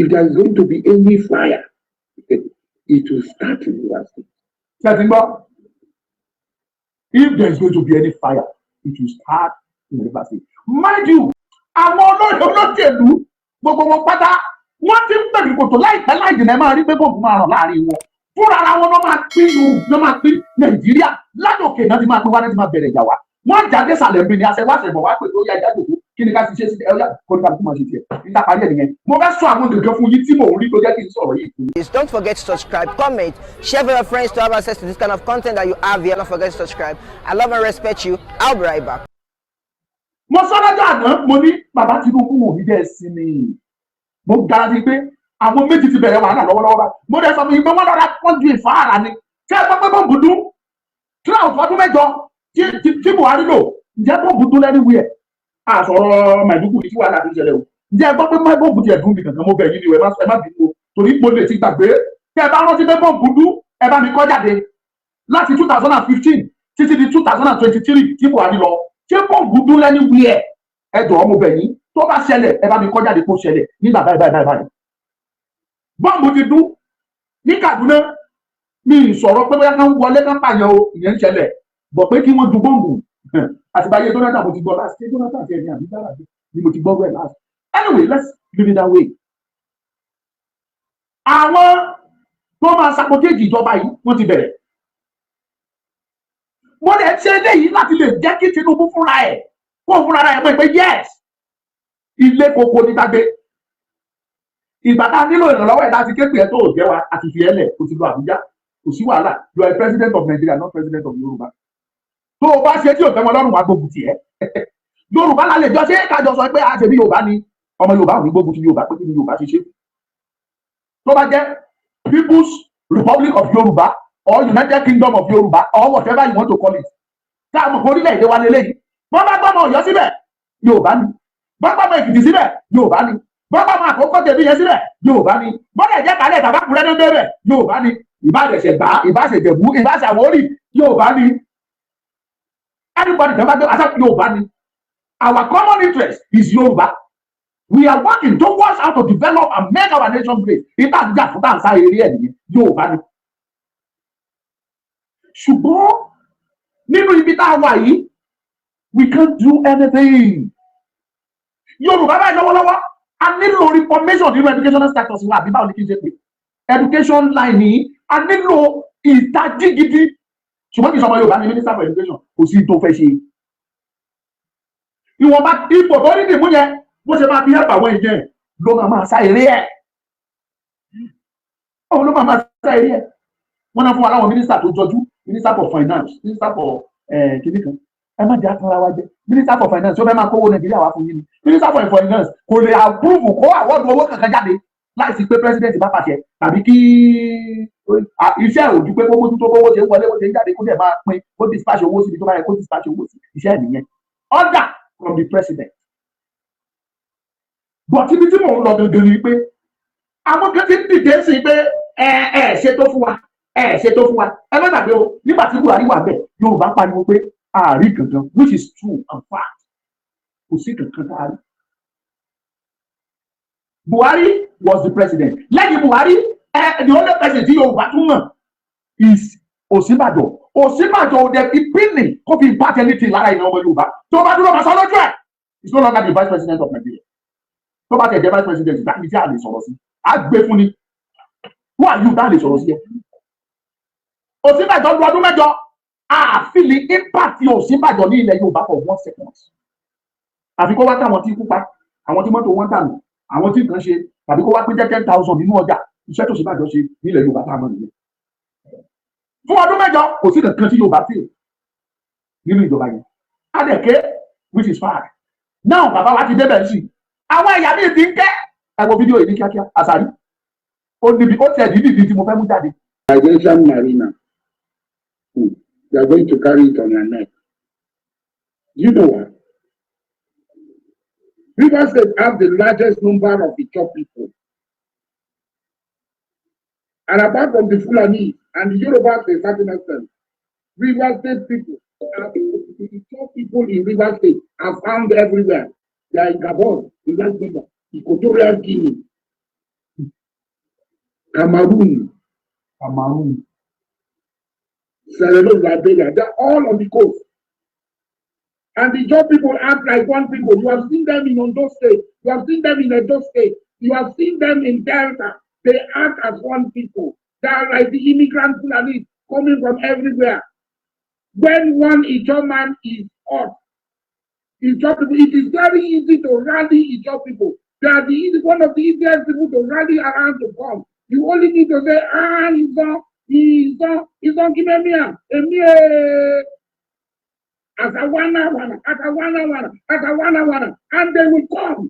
if there is going to be any fire, it will start in Rivers State. If there is going to be any fire, it will start in Rivers State. Mind you, àwọn olóṣèlú gbogbo wọn pátá wọ́n ti ń bẹ̀rù kòtò láìpẹ́ láì jìnnà máa rí pé bọ́ọ̀bù máa ràn láàrin wọn. Fúnra ara wọn náà máa pín Nàìjíríà ládòkè náà ti máa pín wá náà ti máa bẹ̀rẹ̀ ìjà wa. Wọ́n jáde sàlẹ̀ bí ni aṣẹ́wáṣẹ́ bọ̀ wá pé ó yá ìjà jòkó kí ni ká ti ṣe sí ẹ̀yà kọ́ni ká tó máa ṣe tiẹ̀. Nígbà parí ẹ̀ nìyẹn. Mo fẹ́ sọ àwọn gègé fún yín tí mò ń rí tó jẹ́ kí n sọ̀rọ̀ yìí. Please don't forget to subscribe, comment, share with your friends to have access to this kind of content that you have here. Don't forget to subscribe. I love and respect you. I'll be right back. Mo sọ lọ́jọ́ àná mo ní bàbá Tinubu wò mí jẹ́ sí ni. Mo garanti pé àwọn méjì ti bẹ̀rẹ̀ wàhálà lọ́wọ́lọ́wọ́ bá. Mo dẹ̀ sọ fún yín pé wọ́n lọ́ra wọ́n ju ìfáàrà ni. Ṣé ẹ gbọ́ pé bọ́ǹbù dún? Cloud ọdún mẹ́jọ tí Buhari lò. Ǹjẹ́ bọ́ǹbù dún lẹ́nu ẹ̀? Àsọ̀rọ̀ Maiduguri tí wàhálà ti ṣẹlẹ̀ o. Ǹjẹ́ ẹ gbọ́ pé bọ́ǹbù tiẹ̀ dún mi kankan mo bẹ̀ yín ni ẹ má bínú o. Torí mo lè ti gbàgbé. Tẹ́ ẹ bá rántí pé bọ́ǹbù dún ẹ bá mi kọ́ jáde láti 2015 títí di 2023 tí Buhari lọ. Ṣé bọ́ǹbù dún lẹ́nu ẹ̀? Ẹ jọ̀ọ́ mo bẹ̀ yín tó bá ṣẹlẹ̀ ẹ bá mi kọ́ jáde kó ṣẹlẹ̀ nígbà báyìí. Bọ́ǹbù ti dún ní Kaduna mi sọ̀rọ̀ pé bóyá kán wọlé kán pààyàn o ìyẹn ń ṣẹlẹ̀ bọ̀ pé kí wọ́n ju bọ́ǹbù àtìbáyé Jonathan mo ti gbọ́ láti ṣe Jonathan ṣe ẹni àbí dára ni mo ti gbọ́ wẹ̀ láti. Anyway, let's leave it that way. Àwọn tó máa sabotage ìjọba yìí wọ́n ti bẹ̀rẹ̀. Mo lè ṣe eléyìí láti lè jẹ́ kí Tinubu fúnra ẹ̀ kó fúnra ẹ̀ mọ̀ pé yes ilé koko ní gbàgbé. Ìgbà tá a nílò ìrànlọ́wọ́ ẹ̀ láti képe ẹ̀ tó jẹ́ wa àti fi ẹlẹ̀ kó ti lọ Àbújá kò sí wàhálà. You are a president of Nigeria, not president of Yoruba. Tó o bá ṣe tí o fẹ́ wọn lọ́rùn wá gbógun tiẹ̀. Yorùbá lálẹ́ jọ ṣé kájọ sọ pé a ṣe bí Yorùbá ni ọmọ Yorùbá ò ní gbógun ti Yorùbá pé kí ni Yorùbá ti ṣe. Tó bá jẹ́ People's Republic of Yoruba or United Kingdom of Yoruba or whatever you want to call it. Tá a mọ̀ orílẹ̀-èdè wa lélẹ́yìí. Wọ́n bá gbọ́mọ Ọ̀yọ́ síbẹ̀ Yorùbá ni. Wọ́n gbọ́mọ Èkìtì síbẹ̀ Yorùbá ni. Wọ́n gbọ́mọ Àkókò tèmi yẹn síbẹ̀ Yorùbá ni. Bọ́dẹ̀ jẹ́ kálẹ̀ tàbá kúrẹ́ ní bẹ́ẹ̀ Yorùbá ni. Ìbáṣẹ̀ṣẹ̀ gbà ìbáṣẹ̀jẹ̀bú ìbáṣàwórì Yorùbá ni. Everybody tẹ́lá gbé àṣà Yorùbá ni. Our common interest is Yoruba. We are working towards how to develop and make our nation great. Ìta àtijọ́ àfúntà ń sá eré ẹ̀ nìyẹn Yorùbá ni. Ṣùgbọ́n nínú ibi tá a wà yìí, we can't do anything. Yorùbá báyìí lọ́wọ́lọ́wọ́, a nílò reformation nínú educational status wa àbí báwo ni kí n ṣe pé education line yìí, a nílò ìtají gidi. Ṣùgbọ́n kì í sọ ọmọ Yorùbá ní minister for education kò sí tó fẹ́ ṣe. Ìwọ̀nba ipò tó ní ìdìbò yẹn bó ṣe máa fi help àwọn èèyàn ló máa sá eré ẹ̀. Òun ló máa sá eré ẹ̀. Wọ́n náà fún wa láwọn minister tó jọjú, minister for finance, minister for kìnnìkan. Ẹ má jẹ́ àtúnra wa jẹ́. Minister for finance ó fẹ́ máa kówó Nàìjíríà wá fún yín ni. Minister for finance kò lè approve kó àwọn owó kankan jáde láìsí pé president bá pàṣẹ tàbí kí iṣẹ́ òjú pé kó mójútó kówó ṣe ń wọlé kó ṣe ń jáde kó dẹ̀ máa pín kó dispatch owó síbi tó bá yẹ kó dispatch owó sí iṣẹ́ nìyẹn. Order from the president. But ibi tí mò ń lọ gangan ni pé àwọn kan ti ń dìde sí pé ṣe tó fún wa ṣe tó fún wa ẹ má gbàgbé o nígbà tí Buhari wà bẹ́ẹ̀ Yorùbá pariwo pé ààrí kankan which is true and fact kò sí kankan káàrí. Buhari was the president. Lẹ́yìn Buhari the only president tí Yorùbá tún mọ̀ is Ọ̀ṣínbàjò. Ọ̀ṣínbàjò ò dẹ̀ fi pínlẹ̀ kó fi bá tẹ́lẹ̀ lára ìnáwó Yorùbá tó bá dúró máa sọ lójú ẹ̀ is no longer the vice president of Nigeria. Tó bá tẹ̀ jẹ́ vice president ìgbà tí a lè sọ̀rọ̀ sí a gbé fún ni who are you tá a lè sọ̀rọ̀ sí ẹ. Ọ̀ṣínbàjò lu ọdún mẹ́jọ àfìlì impact Ọ̀ṣínbàjò ní ilẹ̀ Yorùbá for 1 second. Àfi kó wá káwọn tí kú pa àwọn tí mọ́tò wọn dànù àwọn tí nǹkan ṣe tàbí kó wá pín jẹ́ 10,000 nínú ọjà iṣẹ́ tó Ọ̀ṣínbàjò ṣe nílẹ̀ Yorùbá tá a mọ̀ nìyẹn. Fún ọdún mẹ́jọ kò sí kankan tí Yorùbá fi nínú ìjọba yẹn adẹ̀kẹ́ which is fine. Now bàbá wa ti débẹ̀ sí àwọn ẹ̀yà míì ti ń kẹ́ ẹ̀wọ̀n fídíò yìí ní kíákíá àṣàrí ó tiẹ̀ dídì tí mo fẹ́ mú jáde. Nigerian marina, they are going to carry it on your neck. You know what? Rivers State have the largest number of Ijaw people. And apart from the Fulani and the Yoruba to a certain extent, Rivers State people, the Ijaw people in Rivers State are found everywhere. They are in Gabon, in Nigeria, Equatorial Guinea. Cameroon, Sierra Leone, Liberia, they're all on the coast. And the Ijaw people act like one people. You have seen them in Ondo State. You have seen them in Edo State. You have seen them in Delta. They act as one people. They are like the immigrant Fulani coming from everywhere. When one Ijaw man is off, Ijaw people, it is very easy to rally Ijaw people. They are one of the easiest people to rally around to come. You only need to say, he's on, give me a as a one, and they will come.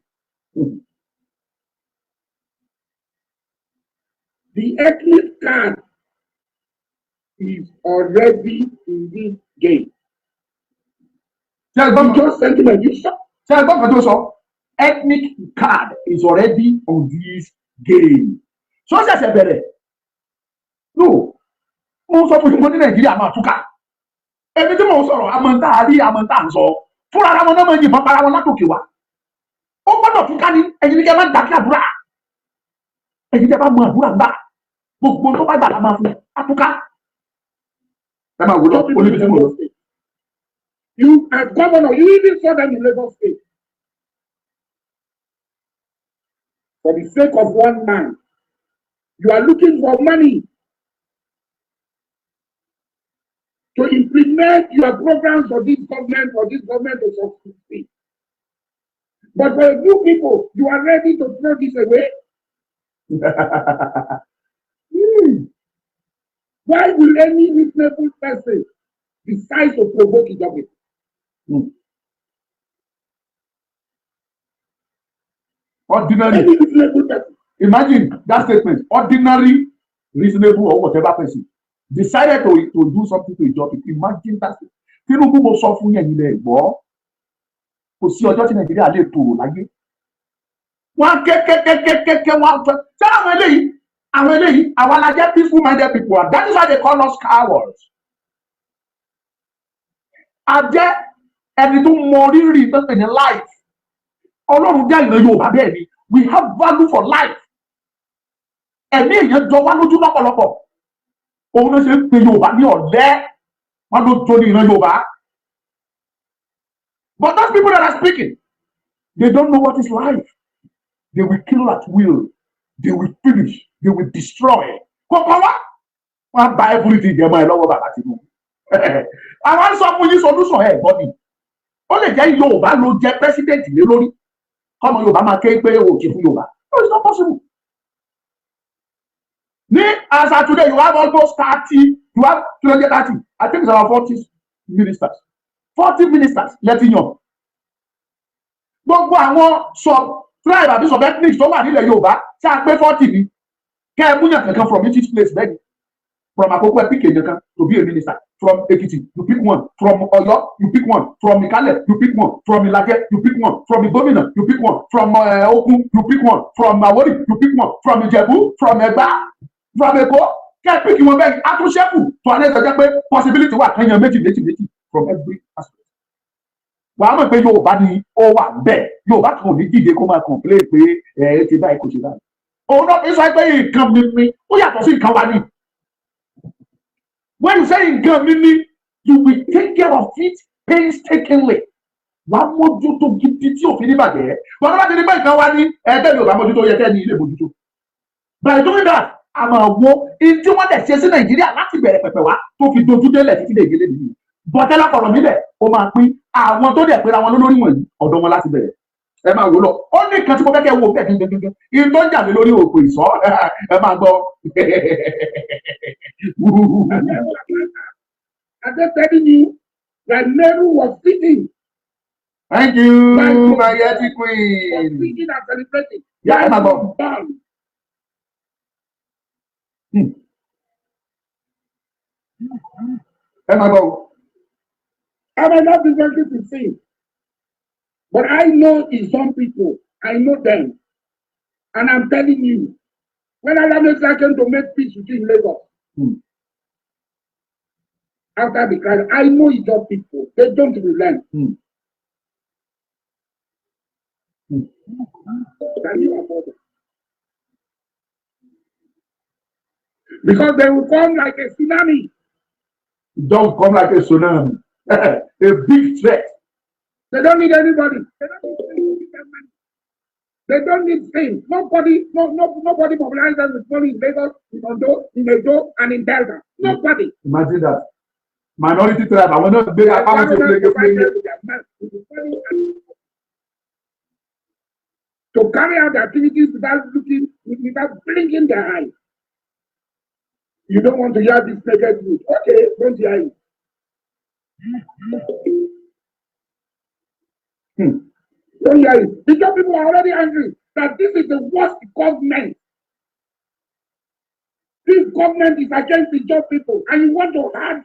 The ethnic card is already in this game. Just sentiment, ethnic card is already on this game. So ṣẹ̀ṣẹ̀ bẹ̀rẹ̀. No, mo sọ fún ìmọ̀ ní Nàìjíríà máa túká. Èmi tí mò ń sọ̀rọ̀ àmọ̀ntà àrí àmọ̀ntà ń sọ. Fúnra ara wọn náà máa yìnbọn para wọn látòkè wá. Ó gbọ́dọ̀ túká ní ẹ̀yin ní kẹ́ máa ń dàbí àdúrà. Ẹ̀yin tẹ́ bá mọ àdúrà gbà. Gbogbo tó bá gbà la máa fún àtúká. Ẹ máa wò lọ, olùbí tí mo lọ. You as governor, you even saw them in Lagos State. For the sake of one man, you are looking for money to implement your programs for this government to succeed. But for you people, you are ready to throw this away. Why will any reasonable person decide to provoke each other? Ordinary, imagine that statement. Ordinary, reasonable, or whatever person decided to do something to a job. Imagine that. Tinubu mo sọ fún yẹn nílẹ̀ ẹ̀gbọ́. Kò sí ọjọ́ tí Nàìjíríà lè tòrò láyé. Wọ́n kékékékékéké wọ́n fẹ́. Ṣé àwọn eléyìí, àwọn alájẹ́ peaceful minded people, and that is why they call us cowards. Àjẹ́ ẹni tó mọ rírì tó pè ní life. Ọlọ́run dá ìran Yorùbá bẹ́ẹ̀ ni. We have value for life. Ẹ̀mí èèyàn jọ wá lójú lọ́pọ̀lọpọ̀. Òun ló ṣe ń pe Yorùbá ní ọ̀lẹ. Wọ́n ló jó ní ìran Yorùbá. But those people that are speaking, they don't know what is life. They will kill at will. They will finish. They will destroy. Kọ̀ọ̀kan wá. Wọ́n á bà everything jẹ́ mọ́ ẹ lọ́wọ́ bàbá Tinubu. Àwọn sọ fún yín solution ẹ̀ gbọ́ mi. Ó lè jẹ́ Yorùbá ló jẹ́ president lé lórí. Come on, Yoruba, make pay o fún Yoruba. No, it's not possible. As of today, you have almost 30, you have 230, I think it's around 40 ministers. 40 ministers, letting you. Gbogbo àwọn sọ tribe àbí sọ ethnic tó wà nílẹ̀ Yorùbá tí a pé 40 ni. Kẹ́ ẹ múyàn kankan from each place bẹ́ẹ̀ ni. From Akoko, ẹ pick èèyàn kan to be a minister. From Ekiti, you pick one. From Oyo, you pick one. From Ikale, you pick one. From Ilaje, you pick one. From Igomina, you pick one. From Ogun, you pick one. From Awori, you pick one. From Ijebu, from Egba, from Eko. Can't pick one back. Atusheku, to an example, possibility what can you make from every aspect. Wàá mọ̀ pé Yorùbá ni ó wà bẹ́ẹ̀. Yorùbá kan ò ní dìde kó máa complain pé ti báyìí kò ṣe báyìí. Òun náà ń sọ pé nǹkan mímí ó yàtọ̀ sí nǹkan wa ni. When you say nǹkan mímí, you will take care of it painstakingly. Wàá mójútó gidi tí òfin ní bàjẹ́. Wọ́n bá ti ní báyìí kan wá ní ẹgbẹ́ mi ò bá mójútó yẹ kẹ́ ní ilé mójútó. By doing that, a máa wo in tí wọ́n dẹ̀ ṣe sí Nàìjíríà láti bẹ̀rẹ̀ pẹ̀pẹ̀ wá tó fi dojú délẹ̀ títí lè gélé nìyí. Bọ̀tẹ́lá kọ̀rọ̀ níbẹ̀, ó máa pín àwọn tó dẹ̀ pera wọn lórí wọ̀nyí ọ̀dọ̀ wọn láti bẹ̀rẹ̀. Ẹ máa wò lọ. Ó ní nǹkan tí mo fẹ́ kẹ́ wo bẹ́ẹ̀ gẹ́gẹ́. Ìyẹn tó ń jà mí lórí òkò ìsọ́. Ẹ máa gbọ́. I'm just telling you that Nehru was sitting. Thank you, my yeti queen. Was sitting and celebrating. Yeah, I'm about. I'm about. I might not be ready to sing, but I know in some people, I know them. And I'm telling you, when I came to make peace between Lagos, after the crisis, I know it's all people. They don't relent. Can you afford it? Because they will come like a tsunami. Don't come like a tsunami. A big threat. They don't need anybody. They don't need things. Nobody mobilizes with money in Lagos, in Ondo, in Edo, and in Delta. Nobody. Imagine that. Minority tribe. I want to be a to carry out the activities without looking, without blinking their eyes. You don't want to hear this naked news. Okay, don't hear it. Don't hear it. Because people are already angry that this is the worst government. This government is against the job people, and you want to hide.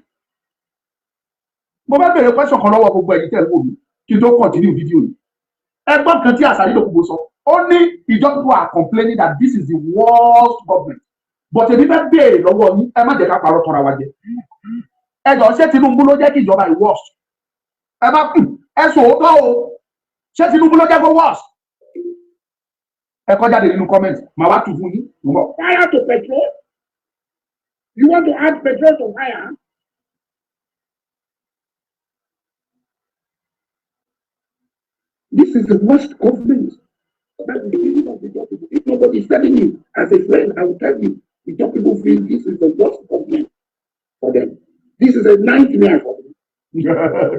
Mo bá bẹ̀rẹ̀ question kan lọ́wọ́ gbogbo ẹ̀yin tẹ́ ẹ wò mí kí n tó continue video yìí. Ẹgbọ́n kan tí Asari Dokubo sọ, ó ní ìjọba people are complaining that this is the worst government. But èmi fẹ́ béèrè lọ́wọ́ yín, ẹ má jẹ́ ká parọ́ tọ́ra wa jẹ. Ẹ jọ ṣé Tinubu ló jẹ́ kí ìjọba yìí worst? Ẹ má ẹ sòótọ́ o. Ṣé Tinubu ló jẹ́ kó worst? Ẹ kọ jáde nínú comment, màá wá tù fún yín. Fire to petrol? You want to add petrol to fire? This is the worst government. That is the meaning of the job people. If nobody is telling you, as a friend, I will tell you, the job people feel this is the worst government for them. This is a nightmare for them.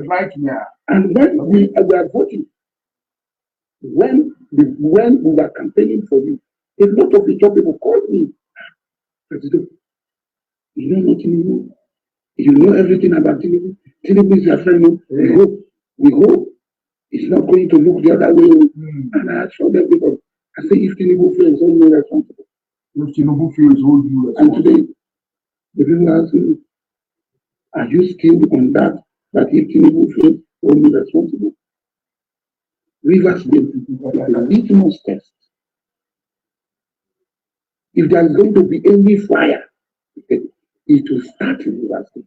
Nightmare. And when we are voting, when we were campaigning for you, a lot of the job people called me, President, you know Tinubu, you know everything about Tinubu. Tinubu is your friend. We hope it's not going to look the other way. And I showed them because I say if Tinubu fails, hold me responsible. If Tinubu fails, hold you responsible. And today, the people are asking, are you still on that? That if Tinubu fails, hold me responsible. Rivers the litmus test. If there is going to be any fire, it will start in Rivers State.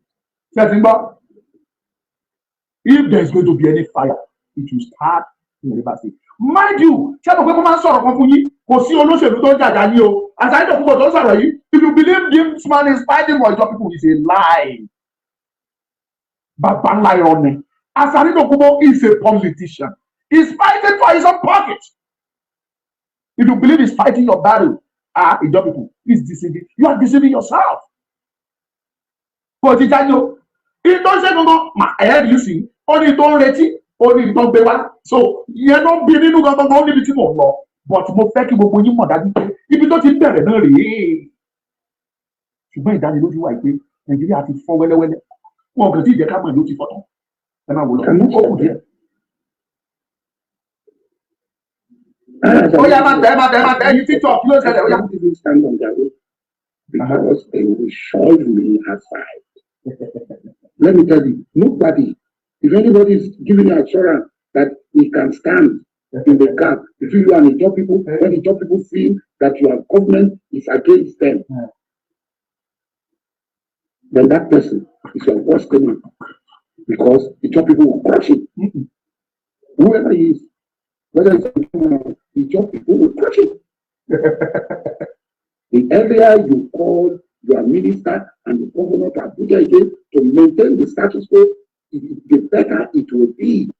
If there is going to be any fire, it will start in Rivers State. Mind you, ṣé àpò pé kó máa ń sọ̀rọ̀ kan fún yín, kò sí olóṣèlú tó ń jàjà yín o. Asari Dokubo tó ń sọ̀rọ̀ yìí, if you believe this man is fighting for job people, it's a lie. Bàbá ńlá irọ́ ni. Asari Dokubo is a politician. He's fighting for his own pocket. If you believe he's fighting your battle, job people, he's deceiving. You are deceiving yourself. Kò ti jáde. Ìtọ́ ṣe gbogbo, ẹ̀yẹ́ rí sí, ó ní tó ń retí, ó ní tó ń gbé wá. So, ìyẹn ló ń bí nínú gbogbo ó níbi tí mò ń lọ. But mo fẹ́ kí gbogbo yín mọ̀ dájú pé ibi tó ti bẹ̀rẹ̀ náà rèé. Ṣùgbọ́n ìdánilójú wà pé Nàìjíríà ti fọ́ wẹ́lẹ́wẹ́lẹ́. Wọn kàn tí ìjẹ́ ká mọ̀ ló ti fọ́ tán. Ẹ máa wò lọ. Ó kù díẹ̀. Ó yá máa tẹ̀ ẹ̀yin TikTok kí ló ṣẹlẹ̀ ó yá. Because they will shove me aside. Let me tell you, nobody, if anybody is giving you assurance that he can stand in the gap between you and the job people, when the job people feel that your government is against them, then that person is your worst enemy. Because the job people will crush him. Whoever he is, whether it's the job people will crush him. The earlier you call your minister and the governor to Abuja again to maintain the status quo, the better it will be.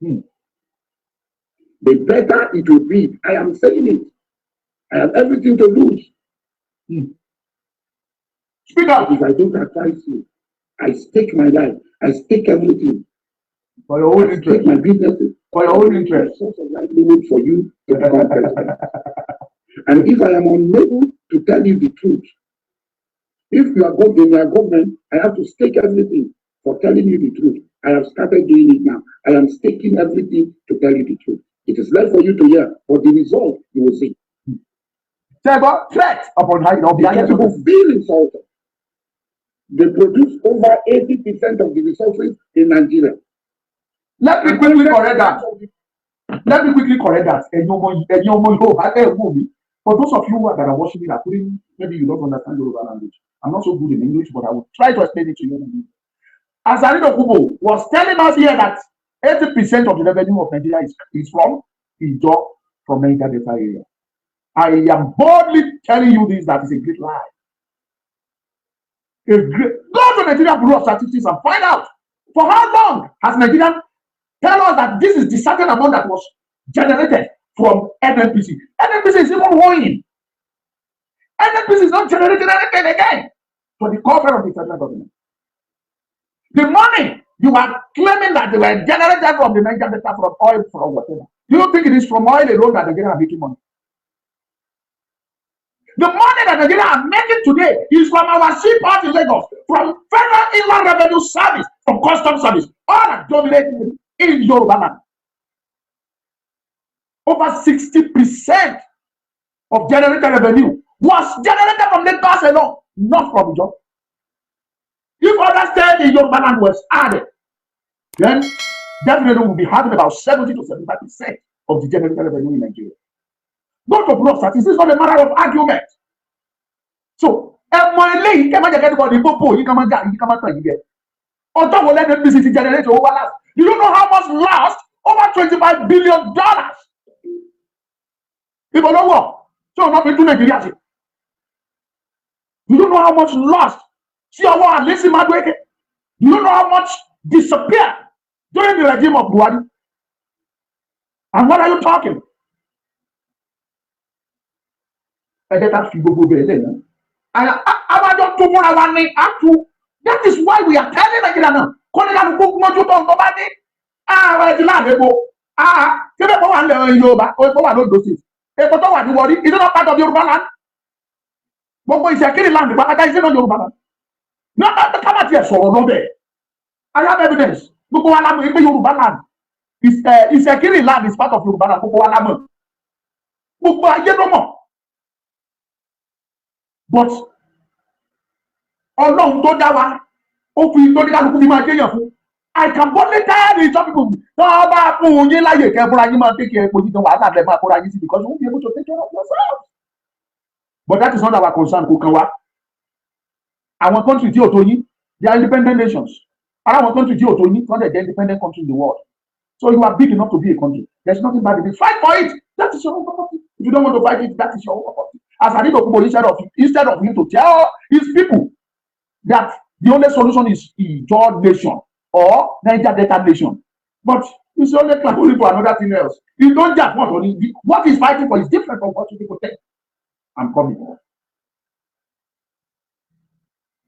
The better it will be. I am saying it. I have everything to lose. Speak up. If I don't advise you, I stake my life. I stake everything. For your own interest. My businesses. For your own interest. Source of livelihood for you to become president. And if I am unable to tell you the truth, if you are in your government, I have to stake everything for telling you the truth. I have started doing it now. I am staking everything to tell you the truth. It is left for you to hear, but the result you will see. Threat upon how the people feel insulted. They produce over 80% of the resources in Nigeria. Let me quickly correct that. For those of you that are watching me, maybe you don't understand Yoruba language. I'm not so good in English, but I will try to explain it to you. Asari Dokubo was telling us here that 80% of the revenue of Nigeria is from Ijo, from Niger Delta area. I am boldly telling you this, that is a great lie. Go to Nigeria Bureau of Statistics and find out for how long has Nigeria tell us that this is the certain amount that was generated from NNPC. NNPC is even owing. NNPC is not generating anything again for the cover of the federal government. The money you are claiming that they were generated from the Niger Delta, from oil, from whatever. Do you think it is from oil alone that Nigeria are making money? The money that Nigeria are making today is from our seaport in Lagos, from Federal Inland Revenue Service, from Customs Service, all are dominating in Yoruba land. Over 60% of generated revenue was generated from Lagos alone, not from Ijo. If other states in Yoruba land was added, then definitely we'll be having about 70 to 75% of the generated revenue in Nigeria. Go to Bureau of Statistics. This is not a matter of argument. So, everybody can get about the popo, you can get, you can get. On top of that, NNPC generate over last. You don't know how much lost? Over $25 billion. People don't work. So, not into Nigeria. You don't know how much lost. See how long listen, Madweke. You don't know how much disappeared during the regime of Buhari. And what are you talking? That is why we are telling Nigeria now. Is it not part of Yoruba land? But is a land, but is it not Yoruba land? No, come at here, so no there. I have evidence. Yoruba land is a land, is part of Yoruba land. But Ọlọ́run tó dá wa, ó fi tó dá kálukú fi máa jẹ́yàn fún. I can boldly tell the some people, tó bá fún yín láyè kẹ́bùrà yín máa take care of position wàhálà lẹ́ máa kóra yín sí because you won't be able to take care of yourself. But that is not our concern kò kàn wá. Àwọn country tí ò tó yín, they are independent nations. Àwọn country tí ò tó yín, they are independent country in the world. So you are big enough to be a country. There's nothing bad in it. Fight for it. That is your own property. If you don't want to fight it, that is your own property. As I need to instead of him to tell his people that the only solution is Ijaw nation or Niger Delta nation. But it's only only for another thing else. You don't just want to what he's fighting for is different from what you people think. I'm coming.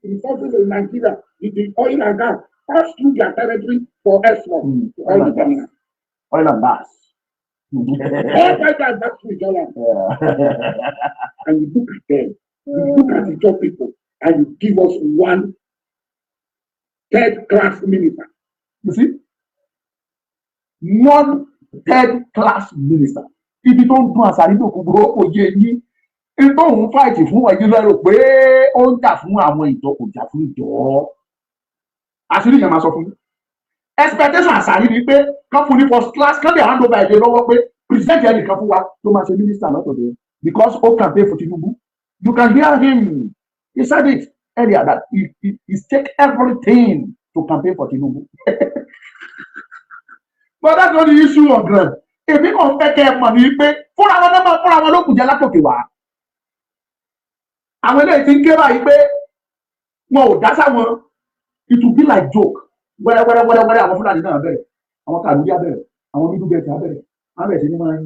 In in Nigeria, the oil and gas pass through their territory for export. Oil and gas. All that back to Ijaw. And you look at them, you look at the job people, and you give us one third-class minister. You see? One third-class minister. If you don't do as I do, go you don't fight if you are pé ó ń jà fún àwọn ìjọ kò jà fún ìjọ. Àṣírí yẹn máa sọ fún mi. Expectation àṣàrí ni pé kán fún ní first class kán lè hand over ẹ̀jẹ̀ lọ́wọ́ pé president yẹn nìkan fún wa tó máa ṣe minister lọ́tọ̀dẹ̀ because ó campaign for Tinubu. You can hear him. He said it earlier that he take everything to campaign for Tinubu. But that's not the issue of them. Èmi kàn fẹ́ kẹ́ ẹ mọ̀ ní pé fúnra wọn náà máa fúnra wọn ló kù jẹ́ látòkè wá. Àwọn eléyìí ti ń ké báyìí pé wọn ò dá sáwọn. It will be like joke. Wẹ́rẹ́wẹ́rẹ́ àwọn Fúlàní náà bẹ̀rẹ̀. Àwọn Kàlùdí abẹ̀rẹ̀. Àwọn Mídú bẹ̀rẹ̀ abẹ̀rẹ̀. Àwọn bẹ̀rẹ̀ sí ní máa ń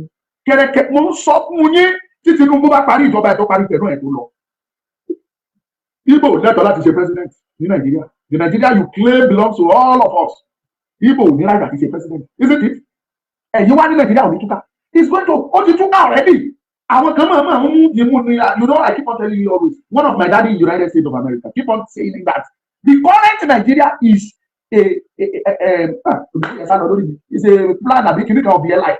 kẹ́rẹ́kẹ́. Mo ń sọ fún yín tí Tinubu bá parí ìjọba ẹ̀ tó parí pẹ̀lú ẹ̀ tó lọ. Igbo lẹ́tọ̀ọ́ láti ṣe president ní Nàìjíríà. The Nigeria you claim belongs to all of us. Igbo ní láì láti ṣe president. Isn't it? Ẹ̀yin wá ní Nàìjíríà ò ní túká. It's going to ó ti túká already. Àwọn kan máa ń mú ìmú ni you know I keep on telling you always. One of my daddy in the United States of America keep on saying that the current Nigeria is a plan that making it of the elite.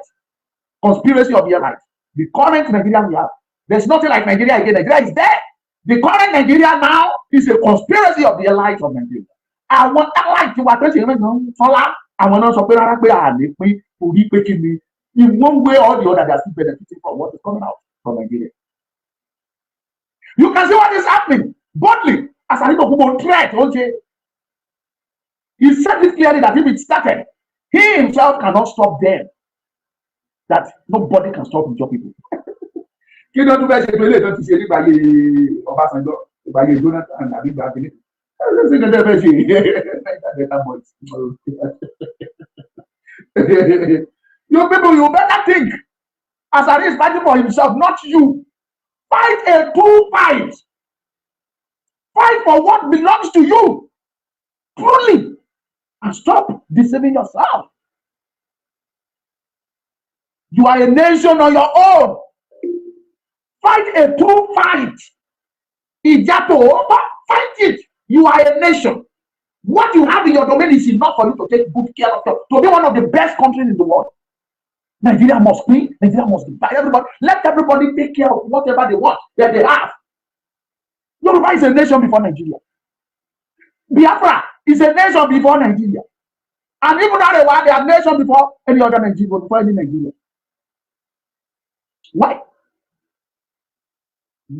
Conspiracy of the elite. The current Nigeria we have. There's nothing like Nigeria again. Nigeria is there. The current Nigeria now is a conspiracy of the elite of Nigeria. I want elite to what person Sola. I want to pay in one way or the other, they are still benefiting from what is coming out from Nigeria. You can see what is happening boldly as a little threat. Okay, he said it clearly that if it started, he himself cannot stop them. That nobody can stop Ijaw people. You know, to be able to say Obasanjo, Jonathan, and Abib Abile. You people, you better think. Asari is fighting for himself, not you. Fight a true fight. Fight for what belongs to you. Truly. And stop deceiving yourself. You are a nation on your own. Fight a true fight. Fight it. You are a nation. What you have in your domain is enough for you to take good care of yourself, to be one of the best countries in the world. Nigeria must win. Nigeria must divide everybody. Let everybody take care of whatever they want that they have. Yoruba is a nation before Nigeria. Biafra is a nation before Nigeria. And even Arewa, they are nation before any other Nigeria, before any Nigeria. Why?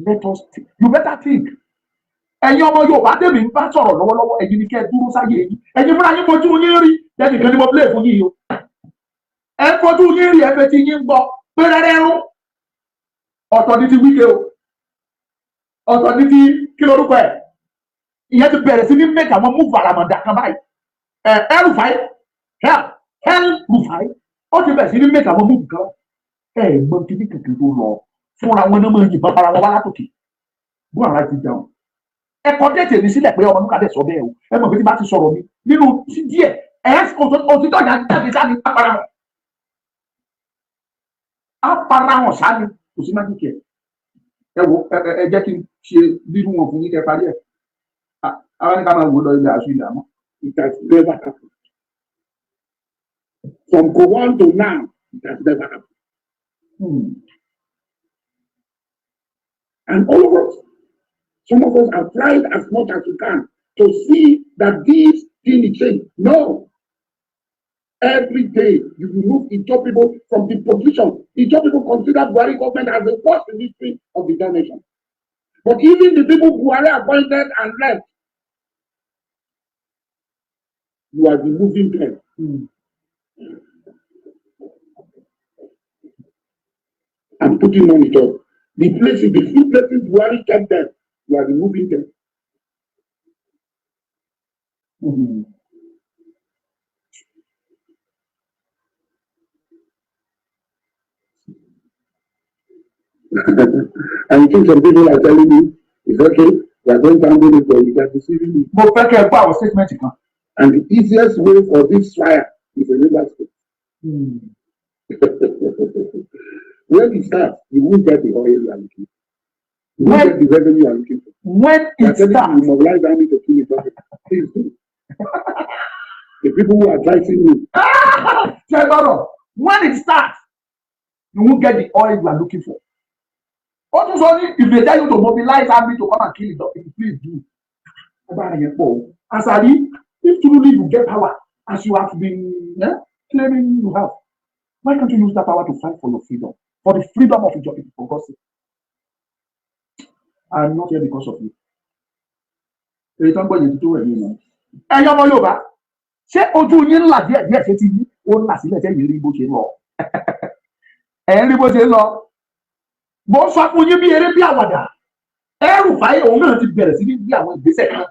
Let us think. You better think. Ẹ̀yin ọmọ Yorùbá tèmi ń bá sọ̀rọ̀ lọ́wọ́lọ́wọ́ ẹ̀yin ni kẹ́ ẹ dúró sáyé yìí. Ẹ̀yin fúnra yín fojú yín rí lẹ́nìkan ni mo play fún yín o. Ẹ fojú yín rí ẹ̀fẹ̀ tí yín ń gbọ́ péréré rún. Ọ̀tọ̀ ní ti Wike o. Ọ̀tọ̀ ní ti kí lorúkọ ẹ̀. Ìyẹn ti bẹ̀rẹ̀ sí ní make àwọn move àràmọ̀dà kan báyìí. El-Rufai ó ti bẹ̀rẹ̀ sí ní make àwọn move kan. Gbọ́n kí ní kẹ̀kẹ́ tó lọ fúnra wọn náà máa yìnbọn para wọn wá látòkè. Bó àrà ti jẹun. Ẹ̀kọ́ déètì ní sílẹ̀ pé ọmọ nígbà bẹ́ẹ̀ sọ bẹ́ẹ̀ o. Ẹ mọ̀ pé tí bá ti sọ̀rọ̀ mi nínú díẹ̀ òtítọ́ ìyá jáde sáni apara wọn. Apara wọn sáni kò sí májèké ẹ̀. Ẹ wo ẹ jẹ́ kí n ṣe bírú wọn fún yín kẹ́ parí ẹ̀. Àwọn ní ká máa wò lọ ilẹ̀ àṣù ilẹ̀ àmọ́. It has never happened. From Gowon to now, it has never happened. And all of us, some of us have tried as much as we can to see that this thing is changed. No. Every day you remove Ijaw people from the position. Ijaw people consider Buhari government as the worst in history of the nation. But even the people Buhari appointed and left, you are removing them. And putting on it up. The places, the few places Buhari kept them, you are removing them. And you think some people are telling me, it's okay, we are going down this way, you are deceiving me. And the easiest way for this fire is a river state. When it starts, you won't get the oil you are looking for. You won't get the revenue you are looking for. When it starts, you mobilize army to kill it. Please do. The people who are advising you. When it starts, you won't get the oil you are looking for. Also, if they tell you to mobilize army to come and kill it, please do. Asari, if truly you get power, as you have been claiming you have, why can't you use that power to fight for your freedom? For the freedom of your people, for God's sake. I'm not here because of you. Ẹ̀yin ọmọ Yorùbá, ṣé ojú yín ńlá díẹ̀ ṣe ti yí? Ó ńlá sílẹ̀ tẹ́yìn rí bó ṣe ń lọ. Ẹ̀ ń rí bó ṣe ń lọ. Mo sọ fún yín bí eré bí àwàdà. El-Rufai òun náà ti bẹ̀rẹ̀ sí ní bí àwọn ìgbésẹ̀ kan.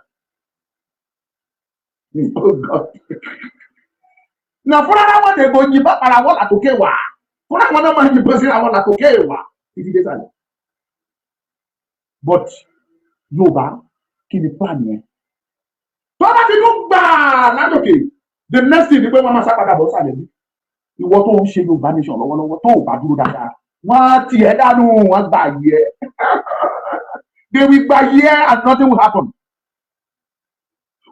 Nà fúnra wọn lè bo yìnbọn para wọn látòkè wá. Fúnra wọn náà máa yìnbọn sí àwọn látòkè wá. Títí dé sàlẹ̀. But Yorùbá kí ni plan yẹn? Tọ́lá ti tún gbà látòkè. The next thing ni pé wọ́n máa sápadà bọ̀ sàlẹ̀ bí. Ìwọ tó ń ṣe Yorùbá nation lọ́wọ́lọ́wọ́ tó ò bá dúró dáadáa. Wọ́n ti ẹ̀ dánú wọn gbà yẹ. They will gbà yẹ and nothing will happen.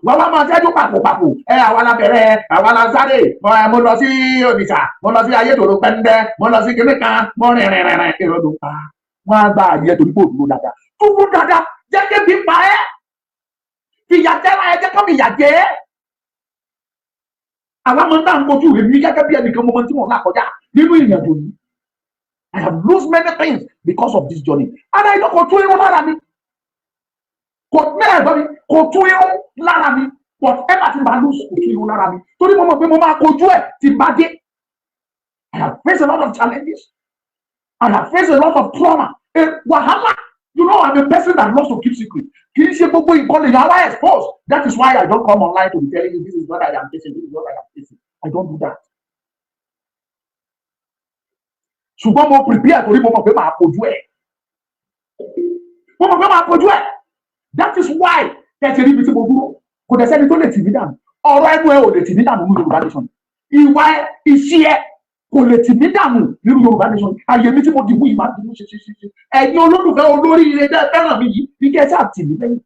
Wọ́n wá máa tẹ́jú pàpòpàpò. Àwa la bẹ̀rẹ̀, àwa la sáré. Mo lọ sí Òdìṣà, mo lọ sí Ayétòrò Pẹ́ndẹ́, mo lọ sí Kìnìkan, mo rìnrìn èrò ló pa. Wọ́n á gbà yẹ torí pé òdúró dáadáa. Dúró dáadáa, jẹ́ kébi pa ẹ́. Fìyà jẹ́ láyé jẹ́ kọ́ fìyà jẹ́. Àwọn ọmọ náà ń kojú èmi gẹ́gẹ́ bí ẹnìkan mo mọ tí mo là kọjá nínú ìrìnàjò yìí. I have lost many things because of this journey. And I don't go to irun lára mi. Kò tún irun lára mi. Whatever ti máa lose kò tún irun lára mi. Torí mo mọ̀ pé mo máa kojú ẹ̀ tí bá dé. I have faced a lot of challenges. I have faced a lot of trauma. Wàhálà You know, I'm a person that loves to keep secret. Kì í ṣe gbogbo nǹkan lè yàn wá expose. That is why I don't come online to be telling you this is what I am facing, this is what I am facing. I don't do that. Ṣùgbọ́n mo prepare torí mo mọ̀ pé màá kojú ẹ̀. Mo mọ̀ pé màá kojú ẹ̀. That is why tẹ̀sí rí ibi tí mo dúró. Kò dẹ̀ sẹ́ni tó lè tì mí dànù. Ọ̀rọ̀ ẹnu ẹ ò lè tì mí dànù nínú Yorùbá nation. Ìwà ẹ, iṣẹ́ ẹ kò lè tì mí dànù nínú Yorùbá nation. Àyè mi tí mo dìbò yìí máa dìbò ṣe. Ẹ̀yin olólùfẹ́ olórí ire dẹ́ fẹ́ràn mi yìí ní kí ẹ ṣáà tì mí lẹ́yìn.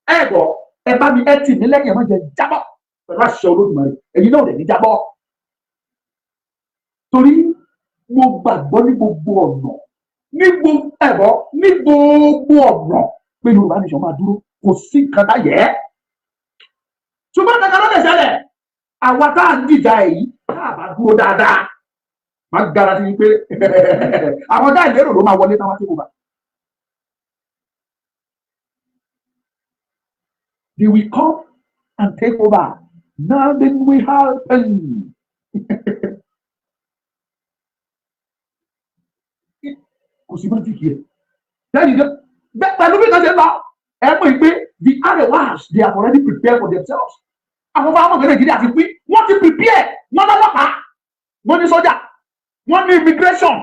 Ẹ gbọ́, ẹ bá mi ẹ tì mí lẹ́yìn ẹ má jẹ jábọ́ pẹ̀lú àṣẹ Olódùmarè. Ẹ̀yin náà ò lè ní jábọ́. Torí mo gbàgbọ́ ní gbogbo ọ̀nà ní gbogbo ọ̀nà pé Yorùbá nation máa dúró, kò sí nǹkan táyẹ̀. Ṣùgbọ́n kankan ló lè ṣẹlẹ̀, àwa tá à ń dìjà èyí tá a bá dúró dáadáa máa gara sí pé àwọn dá ìlérò ló máa wọlé táwọn tí kò bá. They will come and take over. Nothing will happen. Kò sí máa ti kì í. Pẹ̀lú bí kan ṣe lọ, ẹ mọ̀ pé the Arewas they have already prepared for themselves. Àwọn ọmọ ọmọ Nàìjíríà ti pín, wọ́n ti prepare, wọ́n lọ́lọ́pàá, wọ́n ní sọ́jà, wọ́n ní immigration,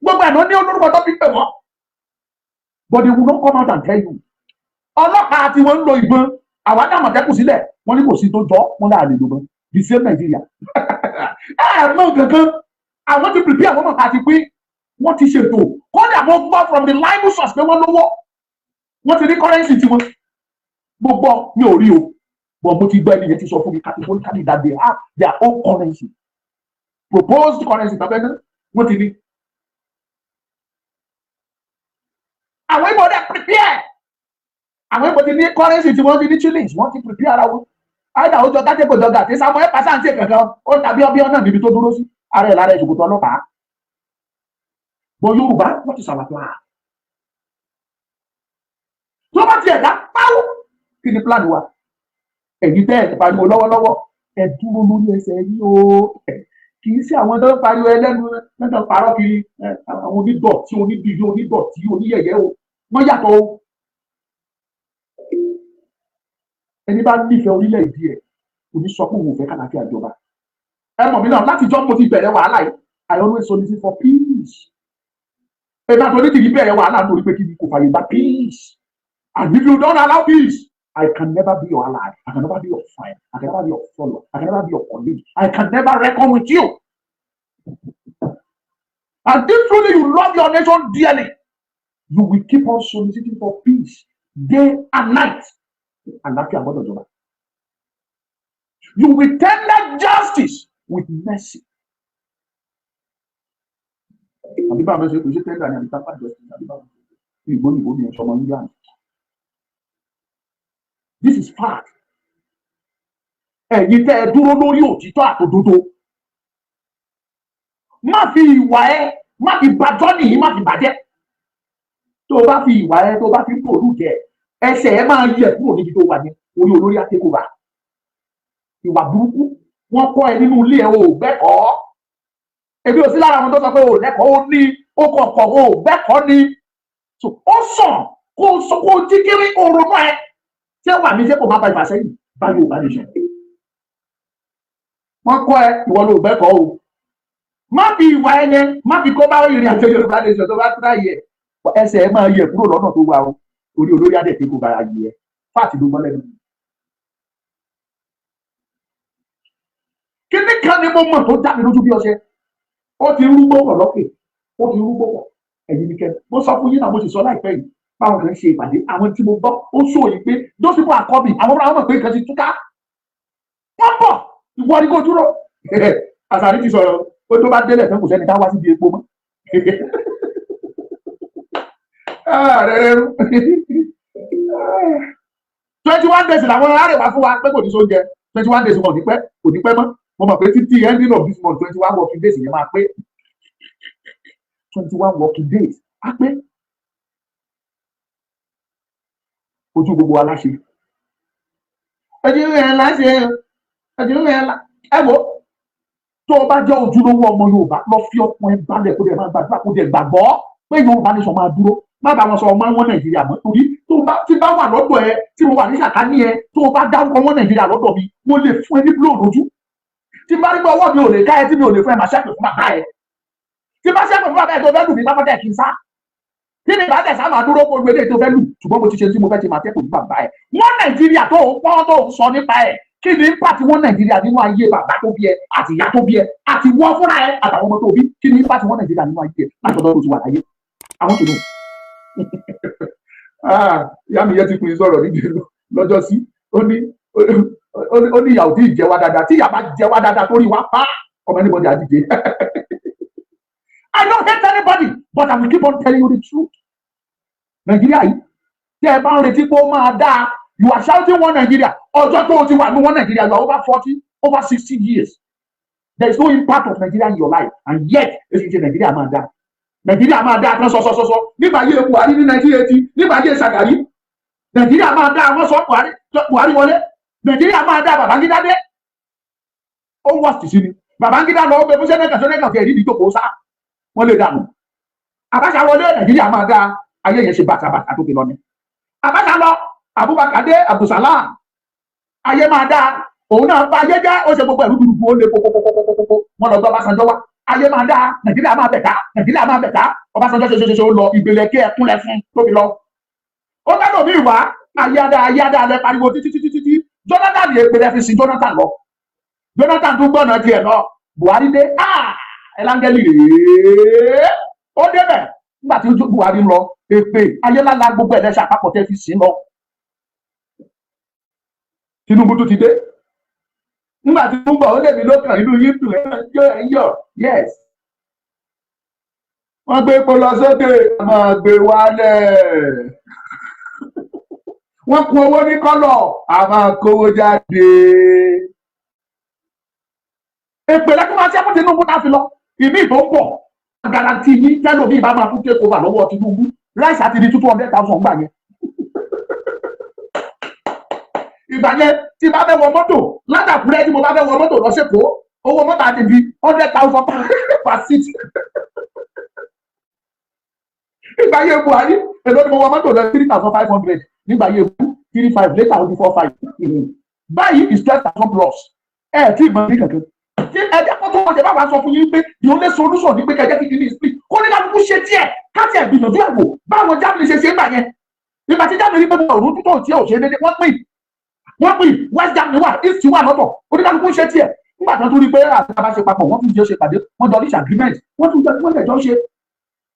gbogbo ẹ̀ ló ní olórúkọ tó fi pè wọ́n. But they will not come out and tell you. Ọlọ́pàá tí wọ́n ń lo ìbọn, àwọn Àmọ̀tẹ́kùn sílẹ̀, wọ́n ní kò sí tó jọ, wọ́n láà lè lòbọn. The same Nigeria. Mọ̀ kankan, àwọn ti prepare, àwọn ọmọ àti pín, wọ́n ti ṣètò. Kódà mo gbọ́ from the libel source pé wọ́n lówó, wọ́n ti ní currency tiwọn. Gbogbo mi ò rí o, but mo ti gbọ́ ẹni yẹn ti sọ fún mi categorically that they have their own currency, proposed currency tàbí ẹni wọ́n ti ní. Àwọn ìbò dẹ̀ prepare, àwọn ìbò ti ní currency tí wọ́n ti ní shillings, wọ́n ti prepare ara wọn. Àìdá ó jọ gàtẹ́kọ̀ jọ gàtẹ́ Samuel Pasante kankan ó tàbí ọbẹ̀ náà níbi tó dúró sí ara ẹ̀ lára ìṣòkòtò ọlọ́pàá. But Yorùbá, what is our plan? Tó bá tiẹ̀ dá páwó, kí ni plan wa? Ẹ̀yin tẹ́ ẹ̀ pariwo lọ́wọ́lọ́wọ́, ẹ dúró lórí ẹsẹ̀ yìí o. Kì í ṣe àwọn tó ń pariwo ẹlẹ́nu lọ́dọ̀ parọ́ kiri, àwọn onídọ̀tí, oníbìyí, onídọ̀tí, oníyẹ̀yẹ́ o. Wọ́n yàtọ̀ o. Ẹni bá nífẹ̀ẹ́ orílẹ̀-èdè ẹ̀, kò ní sọ pé òun ò fẹ́ kàlàkì àjọba. Ẹ mọ̀ mí náà, láti jọ́ mo ti bẹ̀rẹ̀ wàhálà yìí, I always solicit for peace. Ẹ̀dá tó ní kìí bẹ̀rẹ̀ wàhálà torí pé kí ni kò fàyè gba peace. And if you don't allow peace, I can never be your ally. I can never be your friend. I can never be your follower. I can never be your colleague. I can never reckon with you. And if truly you love your nation dearly, you will keep on soliciting for peace day and night. And that's about the job. You will tender justice with mercy. This is fact. Ẹ̀yin tẹ́ ẹ dúró lórí òtítọ́ àtòdodo. Má fi ìwà ẹ, má fi bàjọ́ nìyí, má fi bàjẹ́. Tó o bá fi ìwà ẹ, tó o bá fi pòlù jẹ, ẹsẹ̀ ẹ máa yẹ kúrò níbi tó wà ní orí olórí àtẹ́kọ̀ọ́bà. Ìwà burúkú, wọ́n kọ́ ẹ nínú ilé ẹ o gbẹ́kọ̀ọ́. Ebi ò sí lára àwọn tó sọ pé o lẹ́kọ̀ọ́ ó ní ó kọ̀ọ̀kọ̀ o gbẹ́kọ̀ọ́ ni. So ó sàn kó jí kiri oorun náà ẹ. Ṣé wà mí ṣé kò má ba ìgbà sẹ́yìn bá Yorùbá nation? Wọ́n kọ́ ẹ ìwọ ló gbẹ́kọ̀ọ́ o. Má fi ìwà ẹ yẹn, má fi kó bá ìrìn àjò Yorùbá nation tó bá tún láyé ẹ. Ẹsẹ̀ ẹ máa yẹ kúrò lọ́nà tó wà o. Orí olórí adé tí kò bá yẹ ẹ. Fáàtì ló gbọ́ lẹ́nu. Kíní kan ni mo mọ̀ tó dá mi lójú bí ọṣẹ. Ó ti rúgbó pọ̀ lọ́kè, ó ti rúgbó pọ̀. Ẹ̀yin ni kẹ́, mo sọ fún yín náà, mo sì sọ láìpẹ́ yìí, báwọn kan ṣe ìpàdé, àwọn tí mo gbọ́, ó sọ yìí pé those people are coming, àwọn ọmọ mọ̀ pé nǹkan ti túká. Wọ́n bọ̀, ìwọ ni kò dúró. Àṣàrí ti sọ̀rọ̀, ó tó bá délẹ̀ fẹ́ kò sẹ́ni ká wá síbi epo mọ́. 21 days làwọn ará fún wa pé kò ní sóúnjẹ. 21 days wọn kò ní pẹ́ mọ́. Mo mọ̀ pé títí ending of this month 21 working days yẹn máa pé 21 working days á pé ojú gbogbo aláṣẹ. Ojú rẹ̀ láṣẹ ojú rẹ̀ ẹ wò tó o bá jẹ́ ojúlówó ọmọ Yorùbá lọ fi ọkàn ẹ balẹ̀ kó dẹ̀ máa gbàdúrà kó dẹ̀ gbàgbọ́ pé Yorùbá nation máa dúró. má bá wọn sọ ọmọ wọn Nàìjíríà mọ́ torí tí bá wà lọ́dọ̀ ẹ tí mo wà ní sàkání ẹ tó bá dárúkọ wọn Nàìjíríà lọ́dọ̀ mi mo lè fún ẹ ní blow lójú tí bá rí pé ọwọ́ mi ò lè ká ẹ tí mi ò lè fún ẹ máa ṣẹ́pẹ̀ fún bàbá ẹ tí bá ṣẹ́pẹ̀ fún bàbá ẹ tó fẹ́ lù mí pápá tẹ̀ kí n sá kí ni ìbá tẹ̀sán máa dúró kó gbélé tó fẹ́ lù ṣùgbọ́n mo ti ṣe tí mo fẹ́ ti máa tẹ́kọ̀ọ́ ní bàbá ẹ wọn Nàìjíríà tó ń pọ́n tó ń sọ nípa ẹ kí ni impact wọn Nàìjíríà nínú ayé bàbá tó bí ẹ àti ìyá tó bí ẹ àti wọ́n fúnra ẹ àtàwọn ọmọ tó bí kí ni impact wọn Nàìjíríà nínú ayé ẹ látọ̀dọ̀ tó ti wà láyé àwọn tó nù. Ìyá mi yẹn ti pin sọ̀rọ̀ nídìí lọ́jọ́ sí ó ní ìyàwó tí ì jẹ wá dáadáa tí ìyá bá jẹ wá dáadáa torí wá pa ọmọ anybody àdìjẹ. I don't hate anybody but I will keep on telling you the truth. Nàìjíríà yìí tí ẹ bá ń retí pé ó máa dáa you are shouting one Nigeria ọjọ́ tó o ti wà ní one Nigeria you are over 40 over 60 years there is no impact of Nigeria in your life and yet èsì ṣe Nàìjíríà máa dáa. Nàìjíríà máa dáa tán sọsọsọsọ nígbà yé Buhari ní 1980 nígbà yé Ṣàgàrí Nàìjíríà máa dáa wọ́n sọ Buhari wọlé Nàìjíríà máa dáa Babangida dé ó ń wọ́ọ̀sì sí ni Babangida lọ bẹ fún sẹ́nẹ́kà fẹ́ẹ́ rí ìdíjọ́ sá wọ́n lè dànù Abacha wọlé Nàìjíríà máa dáa ayé yẹn ṣe bàtàbàtà tó fi lọ ni Abacha lọ Abubakar dé Abdulsalam ayé máa dáa òun náà bá ayé jẹ́ ó ṣe gbogbo ẹ̀rú dúdú ó lé kókókókókókó wọn lọ gbọ́ Ọbásanjọ́ wá ayé máa dáa Nàìjíríà máa bẹ̀ká Nàìjíríà máa bẹ̀ká Ọbásanjọ́ ṣe ó lọ ìgbèlè kí ẹkúnlẹ̀ fún tóbi lọ ó gbọ́dọ̀ bí ìwà ayáda lẹ pariwo títí Jonathan yẹ pé fi sin Jonathan lọ Jonathan tún gbọ́nà tiẹ̀ lọ Buhari dé ẹlángẹ́lì rèé ó débẹ̀ nígbà tí Buhari lọ èpè ayélujára gbogbo ẹ̀dẹ́sẹ̀ àpapọ̀ tẹ́ fi sin lọ Tinubu tó ti dé nígbà tí Tinubu ó lè mi lókàn inú yín dùn ẹ̀yọ̀ yes wọ́n gbé epo lọ sókè máa gbé wálẹ̀ wọ́n kún owó ní kọ́lọ̀ a máa kówó jáde èpè lẹ́kùn máa ṣe fún Tinubu náà fi lọ ìmí ìbò ń bọ̀ garanti yìí tẹ́lọ̀ bí ìbá máa fún take over lọ́wọ́ Tinubu láìsí àti di 200,000 gbà yẹn ìgbà yẹn tí bá fẹ́ wọ mọ́tò látàkùrẹ́ tí mo bá fẹ́ wọ mọ́tò lọ sẹ́kọ̀ọ́ owó mọ́tò àti di 100,000 per seat nígbà yẹn Buhari èlò ni mo wọ mọ́tò lọ 3,500 nígbà yẹn 35 later ó di 45 báyìí is 12,000 plus tí ìmọ̀ ní kankan tí ẹ̀jẹ̀ kó tó wọ́n ṣe bá wa sọ fún yín pé the only solution ní pé kẹjẹ́ kí kìíní split kó ní kálukú ṣe tiẹ̀ káàtì ẹ̀gbìyànjú ẹ̀wò báwọn Germany ṣe gbà yẹn nígbà tí Germany rí pé mo rò tó tí ò ṣe déédéé wọ́n pín West Germany wà East wà lọ́tọ̀ oníkálukú ṣe tiẹ̀ nígbà tí wọ́n tún rí pé àtàbà ṣe papọ̀ wọ́n tún jẹ́ ṣe pàdé wọ́n jọ reach agreement wọ́n tún jọ ṣe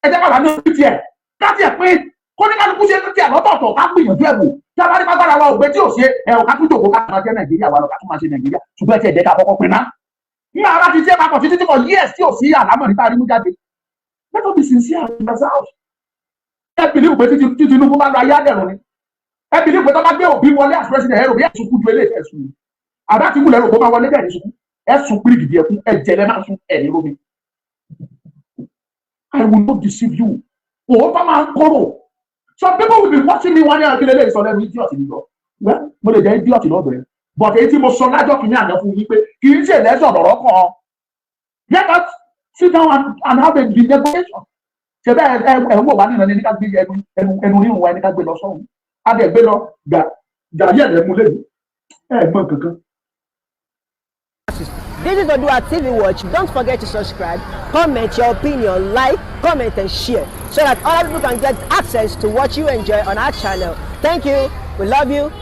ẹ̀jẹ̀ bàbá ní orí tiẹ̀ káàtì ẹ̀ pín oníkálukú ṣe tiẹ̀ lọ́tọ̀ọ̀tọ̀ ká gbìyànjú ẹ̀wò tí a bá rí pápára wa ògbé tí ò ṣe ẹ̀rọ ká tún jòkó ká máa jẹ́ Nàìjíríà wa lọ ká tún máa ṣe Nàìjíríà ṣùgbọ́n ẹ̀ tí ẹ̀jẹ̀ ká kọ́kọ́ pin náà ní ara ti jẹ́ papọ̀ títí for years tí ò sí àlámọ̀ nípa rímú jáde let us be sincere in ourselves ẹ bìlíwù pé tí Tinubu bá lọ ayé àdẹ̀rùn ni ẹ bìlíwù pé tó bá gbé Òbí wọlé as president ẹ̀rọ bí ẹ̀sùn kú ju eléyìí ẹ̀sùn àbá ti wúlẹ̀ rò kó máa wọlé bẹ́ẹ̀ ní sùn ẹ̀sùn pírígìdì ẹ̀kún ẹ̀jẹ̀ lẹ́ máa sún ẹ̀ ní rómi I will not deceive you òótọ́ máa ń kóró some people will be watching me one year kí lélẹ́yìn sọ lẹ́nu idiot ni lọ mo lè jẹ́ idiot lọ́dọ̀ ẹ̀ but èyí tí mo sọ lájọ́ kìíní àná fún yín pé kì í ṣe lẹ́sọ̀ lọ́rọ́ kan let us sit down and have a negotiation ṣe bẹ́ẹ̀ ẹ̀ ń wò wá nínú ẹni ká gbé ẹnu rírun wa ẹni ká gbé lọ sọ́run á dẹ̀ gbé lọ gàrí ẹ̀ mú lẹ́yìn ẹ̀ gbọ́n kankan. This is ODUA TV Watch. Don't forget to subscribe, comment your opinion, like, comment and share so that other people can get access to what you enjoy on our channel. Thank you. We love you.